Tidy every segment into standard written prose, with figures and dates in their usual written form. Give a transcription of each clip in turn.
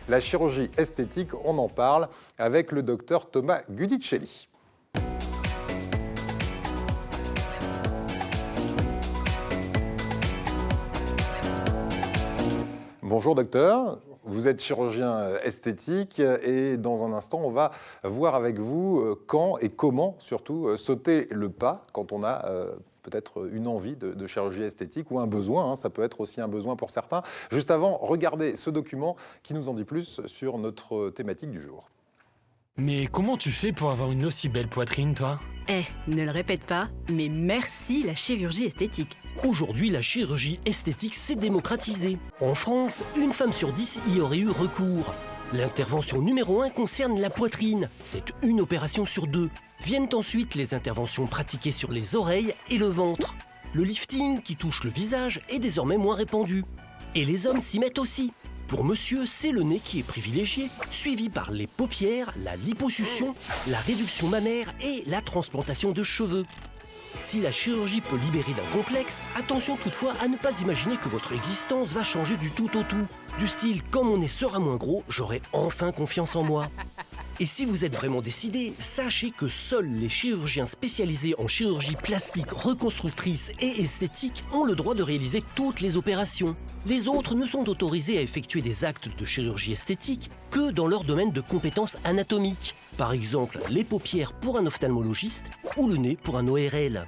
La chirurgie esthétique, on en parle avec le docteur Thomas Guidicelli. Bonjour docteur, vous êtes chirurgien esthétique et dans un instant on va voir avec vous quand et comment surtout sauter le pas quand on a peut-être une envie de chirurgie esthétique ou un besoin, ça peut être aussi un besoin pour certains. Juste avant, regardez ce document qui nous en dit plus sur notre thématique du jour. Mais comment tu fais pour avoir une aussi belle poitrine, toi? Ne le répète pas, mais merci la chirurgie esthétique. Aujourd'hui, la chirurgie esthétique s'est démocratisée. En France, une femme sur 10 y aurait eu recours. L'intervention numéro 1 concerne la poitrine. C'est une opération sur 2. Viennent ensuite les interventions pratiquées sur les oreilles et le ventre. Le lifting, qui touche le visage, est désormais moins répandu. Et les hommes s'y mettent aussi. Pour monsieur, c'est le nez qui est privilégié, suivi par les paupières, la liposuction, la réduction mammaire et la transplantation de cheveux. Si la chirurgie peut libérer d'un complexe, attention toutefois à ne pas imaginer que votre existence va changer du tout au tout. Du style, quand mon nez sera moins gros, j'aurai enfin confiance en moi. Et si vous êtes vraiment décidé, sachez que seuls les chirurgiens spécialisés en chirurgie plastique, reconstructrice et esthétique ont le droit de réaliser toutes les opérations. Les autres ne sont autorisés à effectuer des actes de chirurgie esthétique que dans leur domaine de compétences anatomiques. Par exemple, les paupières pour un ophtalmologiste ou le nez pour un ORL.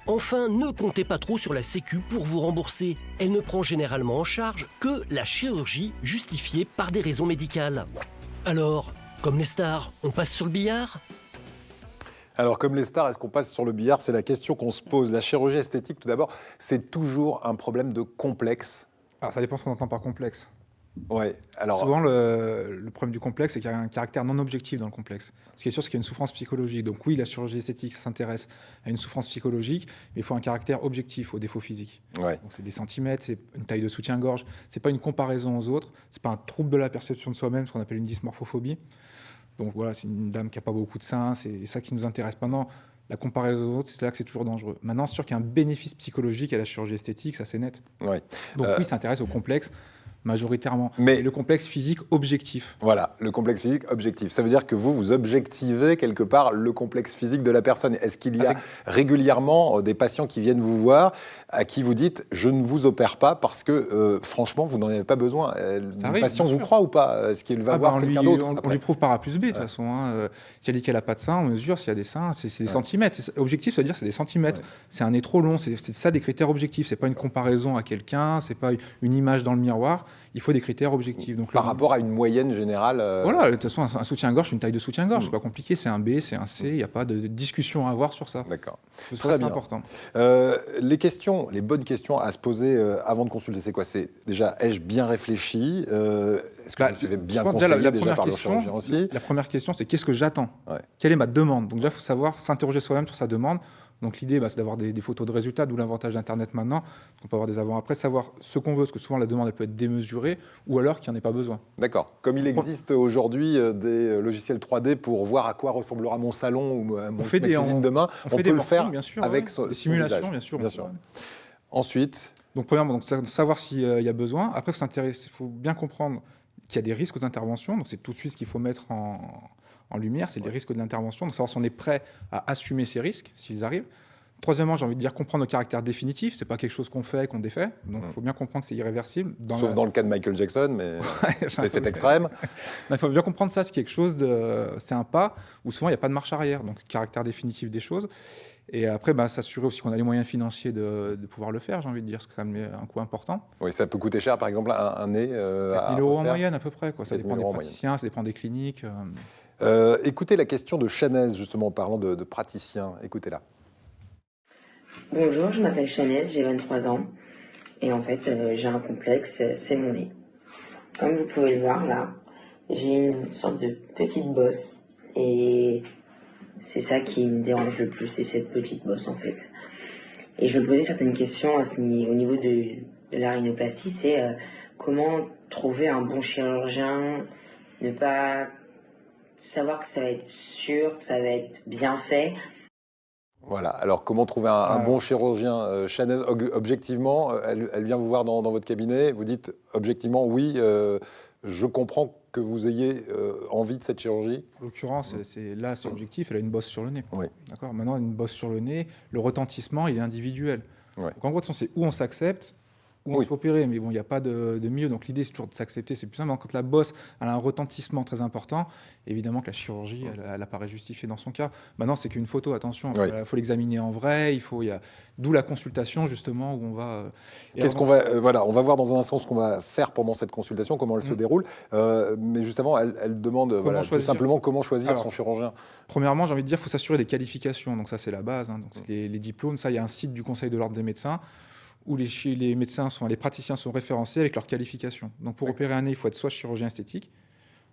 Enfin, ne comptez pas trop sur la Sécu pour vous rembourser. Elle ne prend généralement en charge que la chirurgie justifiée par des raisons médicales. Alors, comme les stars, on passe sur le billard ? Alors, comme les stars, est-ce qu'on passe sur le billard? C'est la question qu'on se pose. La chirurgie esthétique, tout d'abord, c'est toujours un problème de complexe. Alors, ça dépend ce qu'on entend par complexe. Ouais, alors... Souvent, le problème du complexe, c'est qu'il y a un caractère non objectif dans le complexe. Ce qui est sûr, c'est qu'il y a une souffrance psychologique. Donc oui, la chirurgie esthétique, ça s'intéresse à une souffrance psychologique, mais il faut un caractère objectif aux défauts physiques. Ouais. Donc c'est des centimètres, c'est une taille de soutien-gorge, c'est pas une comparaison aux autres, c'est pas un trouble de la perception de soi-même, ce qu'on appelle une dysmorphophobie. Donc voilà, c'est une dame qui n'a pas beaucoup de seins, c'est ça qui nous intéresse. Maintenant, la comparaison aux autres, c'est là que c'est toujours dangereux. Maintenant, c'est sûr qu'il y a un bénéfice psychologique à la chirurgie esthétique, ça c'est net. Ouais. Donc oui, ça s'intéresse au complexe majoritairement. Mais et le complexe physique objectif. Voilà, le complexe physique objectif. Ça veut dire que vous objectivez quelque part le complexe physique de la personne. Est-ce qu'il y a régulièrement des patients qui viennent vous voir, à qui vous dites « je ne vous opère pas parce que franchement, vous n'en avez pas besoin ». Le patient vous croit ou pas? Est-ce qu'il va voir quelqu'un d'autre? On lui prouve par A plus B de toute façon. Si elle dit qu'elle n'a pas de seins, on mesure s'il y a des seins, c'est des centimètres. Objectif, ça veut dire c'est des centimètres. Ouais. C'est un nez trop long, c'est ça des critères objectifs. C'est pas une comparaison à quelqu'un, c'est pas une image dans le miroir. Il faut des critères objectifs. Donc, par rapport à une moyenne générale Voilà, de toute façon, un soutien-gorge, une taille de soutien-gorge, c'est pas compliqué, c'est un B, c'est un C, il n'y a pas de discussion à avoir sur ça. D'accord. Très bien. C'est important. Les bonnes questions à se poser avant de consulter, c'est quoi? C'est déjà, ai-je bien réfléchi? Est-ce que vous me suivez bien conseillé déjà par le chirurgien aussi? La première question, c'est qu'est-ce que j'attends? Quelle est ma demande? Donc déjà, il faut savoir s'interroger soi-même sur sa demande. Donc l'idée, c'est d'avoir des photos de résultats, d'où l'avantage d'Internet maintenant. On peut avoir des avant-après, savoir ce qu'on veut, parce que souvent la demande elle peut être démesurée, ou alors qu'il n'y en ait pas besoin. D'accord. Comme il existe aujourd'hui des logiciels 3D pour voir à quoi ressemblera mon salon ou ma cuisine demain, on peut le faire bien sûr, avec son simulation, visage. Bien sûr. Ensuite... Donc premièrement, savoir s'il y a besoin. Après, il faut bien comprendre qu'il y a des risques aux interventions. Donc c'est tout de suite ce qu'il faut mettre en lumière, c'est les risques de l'intervention, de savoir si on est prêt à assumer ces risques, s'ils arrivent. Troisièmement, j'ai envie de dire comprendre le caractère définitif, c'est pas quelque chose qu'on fait, qu'on défait, donc il faut bien comprendre que c'est irréversible. Sauf dans le cas de Michael Jackson, mais c'est extrême. Il faut bien comprendre ça, c'est quelque chose c'est un pas où souvent il n'y a pas de marche arrière, donc caractère définitif des choses. Et après, s'assurer aussi qu'on a les moyens financiers de pouvoir le faire, j'ai envie de dire, c'est quand même un coût important. Oui, ça peut coûter cher, par exemple, un nez 4 000 € en moyenne à peu près, quoi. Ça dépend des praticiens, ça dépend des cliniques. Écoutez la question de Chanaise, justement, en parlant de praticiens. Écoutez-la. Bonjour, je m'appelle Chanaise, j'ai 23 ans. Et en fait, j'ai un complexe, c'est mon nez. Comme vous pouvez le voir là, j'ai une sorte de petite bosse. Et c'est ça qui me dérange le plus, c'est cette petite bosse en fait. Et je me posais certaines questions au niveau de la rhinoplastie, c'est comment trouver un bon chirurgien, ne pas savoir que ça va être sûr, que ça va être bien fait. Voilà, alors comment trouver un bon chirurgien? Chanaise, objectivement, elle vient vous voir dans votre cabinet, vous dites objectivement, oui, je comprends que vous ayez envie de cette chirurgie? En l'occurrence, c'est objectif, elle a une bosse sur le nez. Oui. D'accord. Maintenant, une bosse sur le nez, le retentissement, il est individuel. Ouais. Donc en gros, c'est où on s'accepte, où on Oui. se fait opérer. Mais bon, il n'y a pas de milieu. Donc l'idée, c'est toujours de s'accepter, c'est plus simple. Quand la bosse a un retentissement très important, évidemment que la chirurgie, elle apparaît justifiée dans son cas. Maintenant, c'est qu'une photo, attention. Oui. Il faut l'examiner en vrai. D'où la consultation, justement, où on va... Qu'est-ce qu'on va, on va voir dans un instant ce qu'on va faire pendant cette consultation, comment elle se déroule. Mais juste avant, elle demande tout simplement comment choisir son chirurgien. Premièrement, j'ai envie de dire qu'il faut s'assurer des qualifications. Donc ça, c'est la base. Donc c'est les diplômes. Ça, il y a un site du Conseil de l'Ordre des médecins où les praticiens sont référencés avec leurs qualifications. Donc pour opérer un nez, il faut être soit chirurgien esthétique,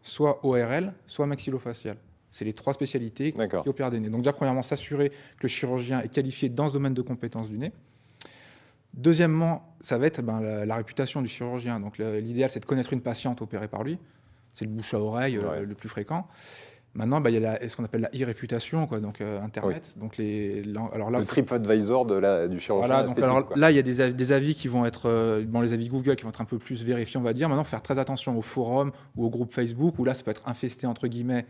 soit ORL, soit maxillofacial. C'est les 3 spécialités qui opèrent des nez. Donc déjà, premièrement, s'assurer que le chirurgien est qualifié dans ce domaine de compétence du nez. Deuxièmement, ça va être la réputation du chirurgien. Donc l'idéal, c'est de connaître une patiente opérée par lui. C'est le bouche à oreille le plus fréquent. Maintenant, il y a ce qu'on appelle la e-réputation, donc Internet. Donc le TripAdvisor du chirurgien esthétique. Alors là, il y a des avis qui vont être, les avis Google qui vont être un peu plus vérifiés, on va dire. Maintenant, faire très attention aux forums ou aux groupes Facebook, où là, ça peut être infesté, entre guillemets,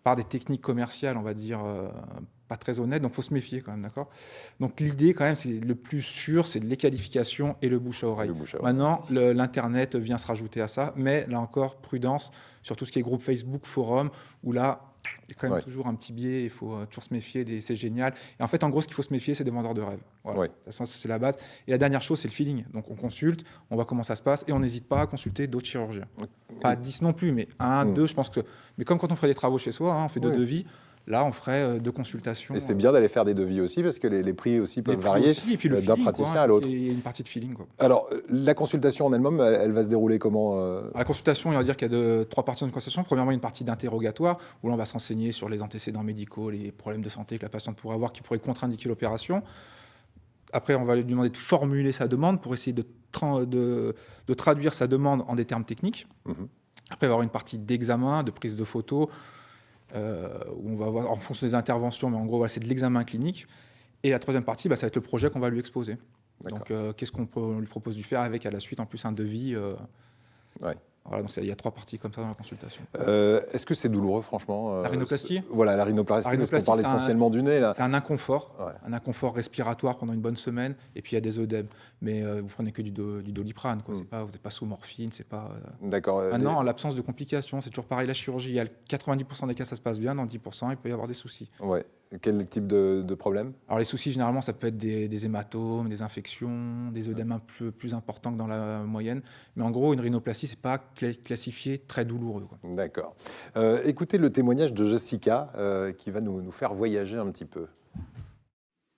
par des techniques commerciales, on va dire, pas très honnêtes. Donc, il faut se méfier quand même, d'accord. Donc, l'idée, quand même, c'est le plus sûr, c'est les qualifications et le bouche à oreille. Maintenant, l'Internet vient se rajouter à ça, mais là encore, prudence sur tout ce qui est groupe Facebook, forum, où là, il y a quand même toujours un petit biais, il faut toujours se méfier, c'est génial. Et en fait, en gros, ce qu'il faut se méfier, c'est des vendeurs de rêves. Voilà. De toute façon, c'est la base. Et la dernière chose, c'est le feeling. Donc, on consulte, on voit comment ça se passe, et on n'hésite pas à consulter d'autres chirurgiens. Pas 10 non plus, mais 1, 2, je pense que... Mais comme quand on ferait des travaux chez soi, on fait 2 devis. Là, on ferait 2 consultations. Et c'est bien d'aller faire des devis aussi, parce que les prix aussi peuvent varier d'un praticien à l'autre. Il y a une partie de feeling. Alors, la consultation en elle-même, elle va se dérouler comment La consultation, il va dire qu'il y a 3 parties de consultation. Premièrement, une partie d'interrogatoire, où là, on va se renseigner sur les antécédents médicaux, les problèmes de santé que la patiente pourrait avoir, qui pourraient contre-indiquer l'opération. Après, on va lui demander de formuler sa demande pour essayer de traduire sa demande en des termes techniques. Après, il va y avoir une partie d'examen, de prise de photos, où on va voir en fonction des interventions, mais en gros, c'est de l'examen clinique. Et la 3e partie, ça va être le projet qu'on va lui exposer. Donc, qu'est-ce qu'on lui propose de faire avec, à la suite, en plus, un devis. Voilà, donc il y a 3 parties comme ça dans la consultation. Est-ce que c'est douloureux, franchement La rhinoplastie Voilà, la rhinoplastie, parce qu'on parle essentiellement du nez. C'est un inconfort, un inconfort respiratoire pendant une bonne semaine, et puis il y a des œdèmes. Mais vous prenez que du Doliprane, vous n'êtes pas sous morphine, c'est pas... D'accord. Maintenant, en l'absence de complications, c'est toujours pareil, la chirurgie, il y a 90% des cas, ça se passe bien, dans 10%, il peut y avoir des soucis. Ouais. Quel type de problème? Alors les soucis, généralement, ça peut être des hématomes, des infections, des œdèmes un peu plus importants que dans la moyenne. Mais en gros, une rhinoplastie, c'est pas classifié très douloureux. D'accord. Écoutez le témoignage de Jessica, qui va nous faire voyager un petit peu.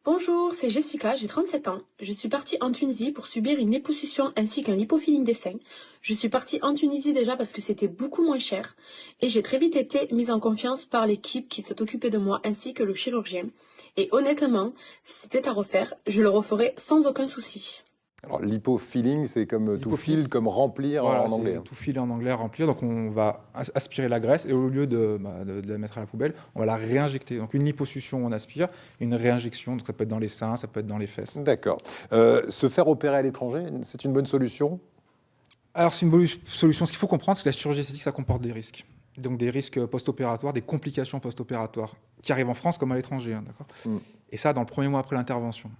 Bonjour, c'est Jessica, j'ai 37 ans. Je suis partie en Tunisie pour subir une liposuction ainsi qu'un lipofilling des seins. Je suis partie en Tunisie déjà parce que c'était beaucoup moins cher et j'ai très vite été mise en confiance par l'équipe qui s'est occupée de moi ainsi que le chirurgien. Et honnêtement, si c'était à refaire, je le referais sans aucun souci. Alors, lipofilling, c'est comme tout fil, comme remplir en anglais. Tout fil en anglais, remplir. Donc, on va aspirer la graisse et au lieu de la mettre à la poubelle, on va la réinjecter. Donc, une liposuction, on aspire, et une réinjection, donc ça peut être dans les seins, ça peut être dans les fesses. D'accord. Se faire opérer à l'étranger, c'est une bonne solution? Alors, c'est une bonne solution. Ce qu'il faut comprendre, c'est que la chirurgie esthétique, ça comporte des risques. Donc, des risques post-opératoires, des complications post-opératoires, qui arrivent en France comme à l'étranger. D'accord. Et ça, dans le premier mois après l'intervention.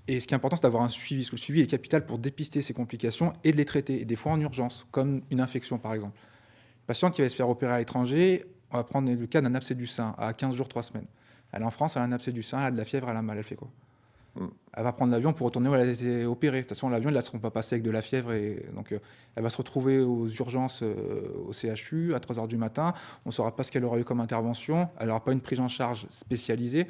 Et ce qui est important, c'est d'avoir un suivi, parce que le suivi est capital pour dépister ces complications et de les traiter, et des fois en urgence, comme une infection par exemple. Une patiente qui va se faire opérer à l'étranger, on va prendre le cas d'un abcès du sein à 15 jours, 3 semaines. Elle est en France, elle a un abcès du sein, elle a de la fièvre, elle a mal, elle fait quoi? Elle va prendre l'avion pour retourner où elle a été opérée. De toute façon, l'avion, ils ne la seront pas passés avec de la fièvre. Et donc, elle va se retrouver aux urgences au CHU à 3h du matin. On ne saura pas ce qu'elle aura eu comme intervention. Elle n'aura pas une prise en charge spécialisée.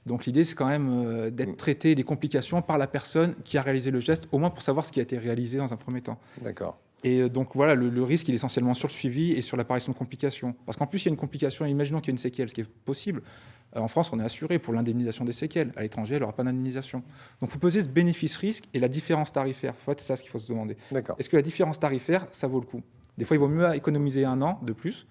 Donc l'idée, c'est quand même d'être traité des complications par la personne qui a réalisé le geste, au moins pour savoir ce qui a été réalisé dans un premier temps. D'accord. Et donc voilà, le risque, il est essentiellement sur le suivi et sur l'apparition de complications. Parce qu'en plus, il y a une complication, imaginons qu'il y a une séquelle, ce qui est possible. En France, on est assuré pour l'indemnisation des séquelles. À l'étranger, elle n'aura pas d'indemnisation. Donc il faut peser ce bénéfice-risque et la différence tarifaire. En fait, c'est ça ce qu'il faut se demander. D'accord. Est-ce que la différence tarifaire, ça vaut le coup? Des fois, il vaut mieux économiser 1 an de plus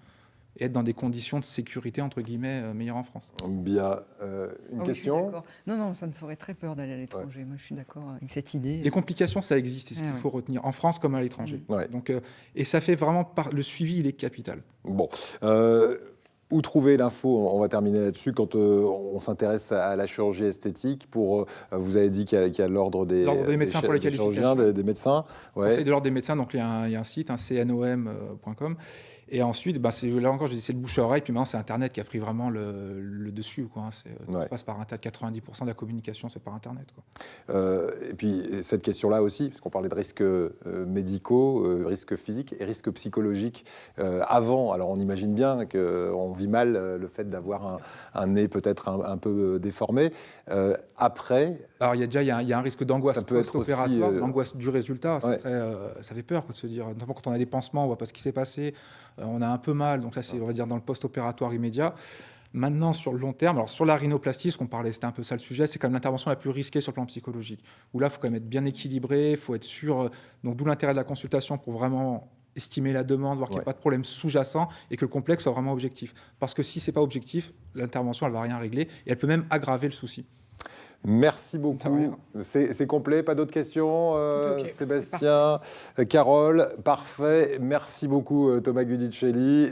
et être dans des conditions de sécurité, entre guillemets, meilleures en France. Bien. Une Ah oui, je suis question? d'accord. Non, ça me ferait très peur d'aller à l'étranger. Moi, je suis d'accord avec cette idée. Les complications, ça existe, c'est ce Ah qu'il ouais. faut retenir, en France comme à l'étranger. Ouais. Donc, et ça fait vraiment... Le suivi, il est capital. Bon. Où trouver l'info? On va terminer là-dessus. Quand on s'intéresse à la chirurgie esthétique, vous avez dit qu'il y a l'ordre des médecins pour les des chirurgiens, qualifications. des médecins. Ouais. Conseil de l'ordre des médecins, donc il y a un site, cnom.com. Et ensuite, là encore, c'est le bouche à oreille. Puis maintenant, c'est Internet qui a pris vraiment le dessus, quoi. Ça passe par Internet. 90% de la communication, c'est par Internet, quoi. Et puis, cette question-là aussi, parce qu'on parlait de risques médicaux, risques physiques et risques psychologiques. Avant, alors on imagine bien qu'on vit mal le fait d'avoir un nez peut-être un peu déformé. Après... Alors, il y a un risque d'angoisse post-opératoire, aussi, l'angoisse du résultat. Ouais. Ça fait peur, quoi, de se dire, notamment quand on a des pansements, on ne voit pas ce qui s'est passé, on a un peu mal. Donc ça, c'est, on va dire, dans le post-opératoire immédiat. Maintenant, sur le long terme, alors sur la rhinoplastie, ce qu'on parlait, c'était un peu ça le sujet, c'est quand même l'intervention la plus risquée sur le plan psychologique. Où là, il faut quand même être bien équilibré, il faut être sûr. Donc d'où l'intérêt de la consultation pour vraiment estimer la demande, voir qu'il n'y a pas de problème sous-jacent et que le complexe soit vraiment objectif. Parce que si ce n'est pas objectif, l'intervention, elle ne va rien régler et elle peut même aggraver le souci. Merci beaucoup. C'est complet, pas d'autres questions? Okay. Sébastien, Carole, parfait. Merci beaucoup Thomas Guidicelli.